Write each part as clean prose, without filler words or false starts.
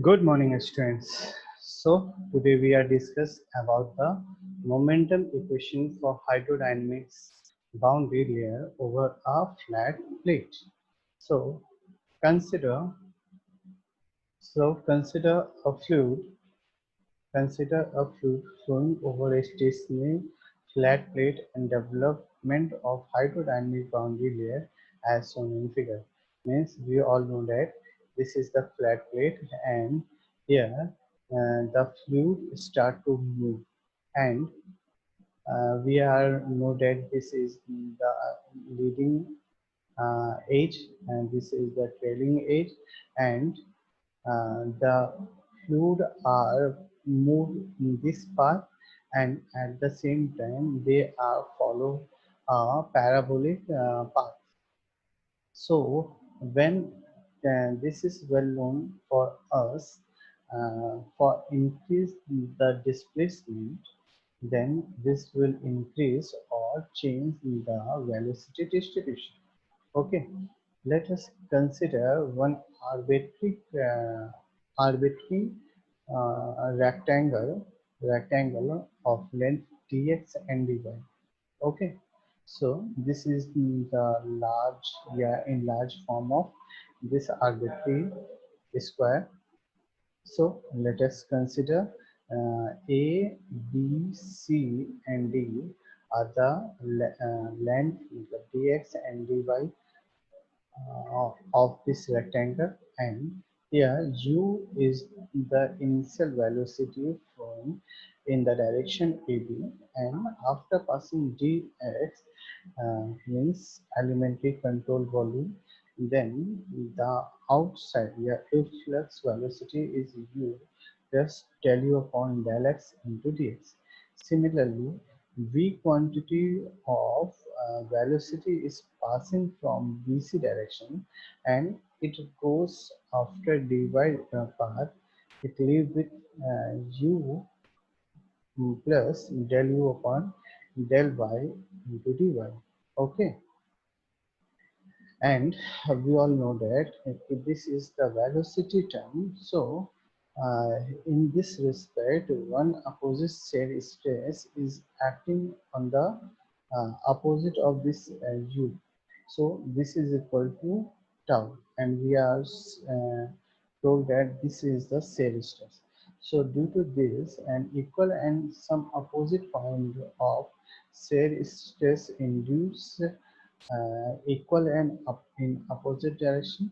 Good morning, students. So today we are discuss about the momentum equation for hydrodynamics boundary layer over a flat plate. So consider consider a fluid flowing over a stationary flat plate and development of hydrodynamic boundary layer as shown in figure. Means we all know that this is the flat plate and here the fluid start to move and we are know that this is the leading edge and this is the trailing edge and the fluid are moved in this path and at the same time they are follow a parabolic path. So when this is well known for us, for increase the displacement, then this will increase or change the velocity distribution. Okay, let us consider one arbitrary arbitrary rectangle of length dx and dy. Okay, so this is the large, yeah, in large form of this arbitrary square. So let us consider A, B, C, and D are the length, the dx and dy of this rectangle, and here u is the initial velocity flowing in the direction AB, and after passing dx means elementary control volume, then the outside, yeah, if flux velocity is u just del u upon del x into dx. Similarly, v quantity of velocity is passing from BC direction and it goes after dy path. It leaves with u plus del u upon del y into dy. Okay, and we all know that this is the velocity term. So uh, in this respect, one opposite shear stress is acting on the opposite of this u. So this is equal to tau, and we are told that this is the shear stress. So due to this, an equal and some opposite point of shear stress induce equal and up in opposite direction.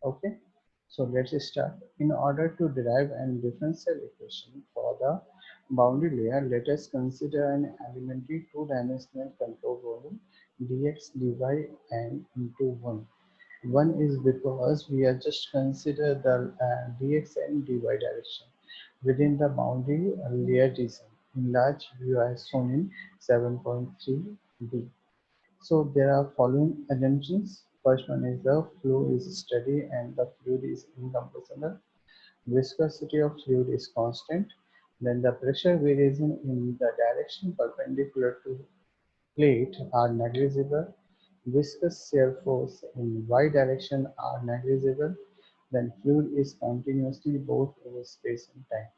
Okay, so let's start. In order to derive an differential equation for the boundary layer, let us consider an elementary two-dimensional control volume dx dy and into 1. One is because we are just consider the dx and dy direction within the boundary layer design. In large view as shown in 7.3b. So there are following assumptions. First one is the flow is steady and the fluid is incompressible. Viscosity of fluid is constant. Then the pressure variation in the direction perpendicular to plate are negligible. Viscous shear force in y direction are negligible. Then fluid is continuously both over space and time.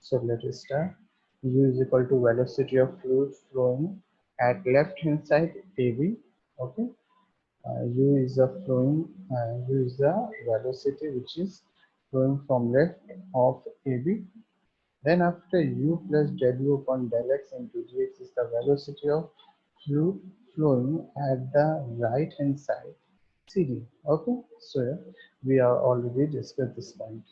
So let us start. U is equal to velocity of fluid flowing at left hand side AB. Okay, u is the flowing, u is the velocity which is flowing from left of AB. Then after u plus del u upon del x into dx is the velocity of fluid flowing at the right hand side CD. Okay, so we are already discussed this point.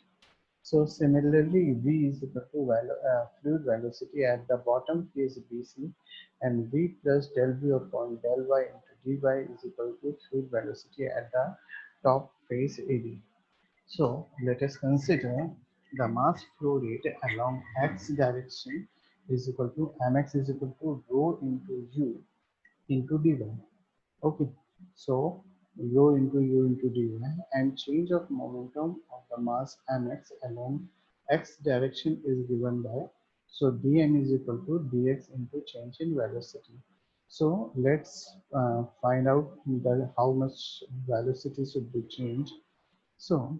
So similarly, V is equal to fluid velocity at the bottom phase BC, and V plus del V upon del Y into dy is equal to fluid velocity at the top phase AD. So let us consider the mass flow rate along x direction is equal to mx is equal to rho into u into dy. Okay, so rho into u into dy, and change of momentum of the mass mx along x direction is given by, so dm is equal to dx into change in velocity. So let's find out how much velocity should be changed. So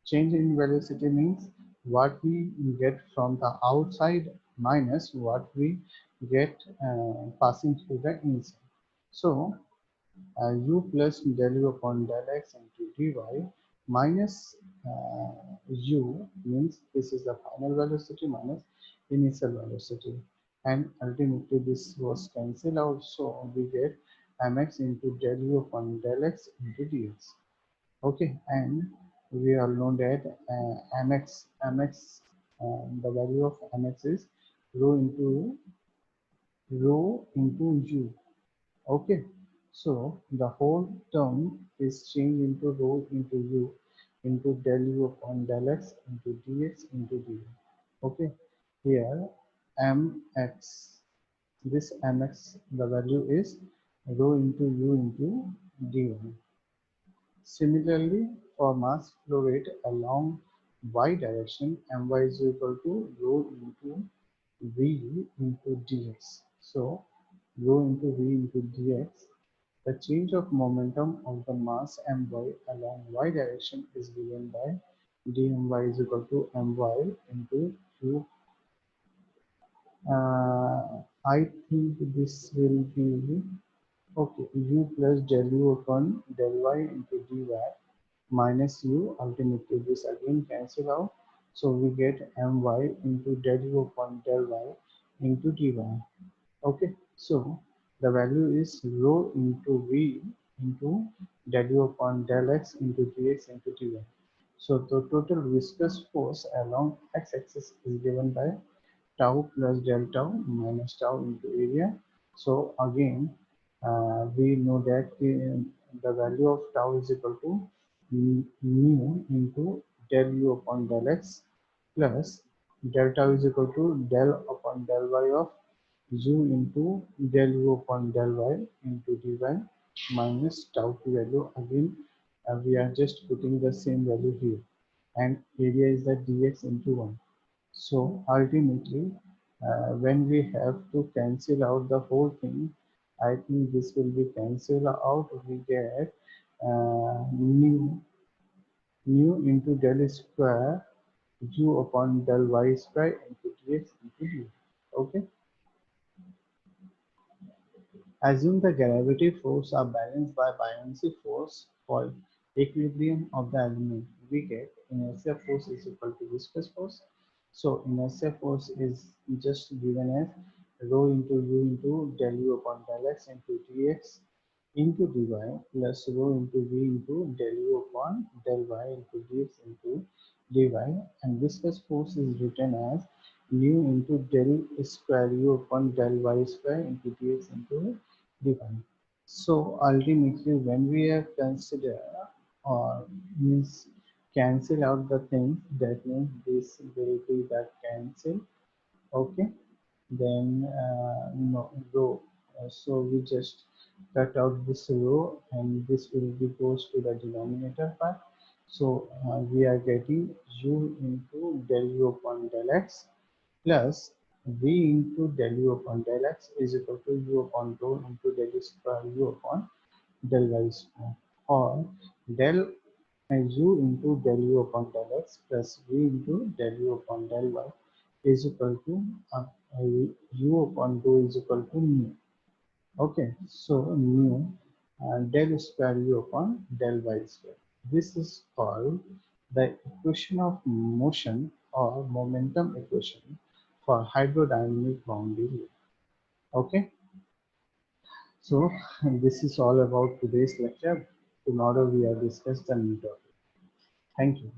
change in velocity means what we get from the outside minus what we get passing through the inside. So u plus del u upon del x into dy minus u means this is the final velocity minus initial velocity, and ultimately this was cancelled out, so we get mx into del u upon del x into dx. Okay, and we all know that the value of mx is rho into u. Okay, so the whole term is changed into rho into u into del u upon del x into dx into dy. Okay, here mx, this mx, the value is rho into u into dy. Similarly, for mass flow rate along y direction, my is equal to rho into v into dx. So, rho into v into dx, the change of momentum of the mass my along y direction is given by dmy is equal to my into u. I think this will be okay, u plus del u upon del y into dy minus u, ultimately this again cancel out. So we get my into del u upon del y into dy. Okay, so the value is rho into v into del u upon del x into dx into dy. So the total viscous force along x-axis is given by tau plus del tau minus tau into area. So again, we know that the value of tau is equal to mu into del u upon del x plus del tau is equal to del upon del y of u into del u upon del y into dy minus tau p value. Again, we are just putting the same value here, and area is the dx into 1. So ultimately, when we have to cancel out the whole thing, I think this will be cancelled out. We get mu into del square u upon del y square into dx into d. Okay. Assume the gravity force are balanced by buoyancy force for equilibrium of the element. We get inertia force is equal to viscous force. So inertia force is just given as rho into u into del u upon del x into dx into dy plus rho into v into del u upon del y into dx into dy, and viscous force is written as mu into del square u upon del y square into dx into dy. So ultimately, when we have consider or means cancel out the things, that means this will be the cancel. Okay, then no row. So we just cut out this row, and this will be goes to the denominator part. So we are getting u into del u upon del x plus v into del u upon del x is equal to u upon rho into del square u upon del y square, or del u into del u upon del x plus v into del u upon del y is equal to u upon rho is equal to mu. Okay, so mu del square u upon del y square. This is called the equation of motion or momentum equation for hydrodynamic boundary layer. Okay, so this is all about today's lecture. Tomorrow we have discussed the new topic. Thank you.